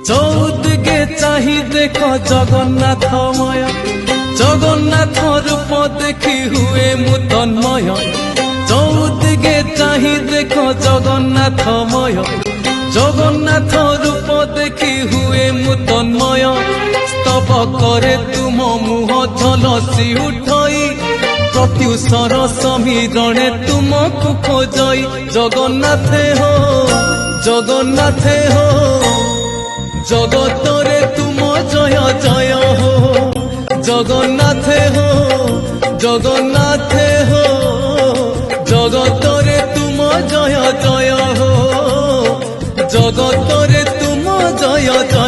চৌদিকে চাহি দেখ জগন্নাথময়, জগন্নাথ রূপ দেখি হুয়ে মু তন্ময়। চৌদিকে চাহি দেখ জগন্নাথময়, জগন্নাথ রূপ দেখি হুয়ে মু তন্ময়। স্তব করে তুম মুহ ঝলসি উঠই, প্রত্যুষর সমীরণে তুমকু খোঁজই। জগন্নাথে হো, জগন্নাথে হো, জগতরে তুম জয় জয় হো। জগন্নাথে হো, জগন্নাথে হো, জগতরে তুম জয় জয় হো। জগতরে তুম জয় জয়।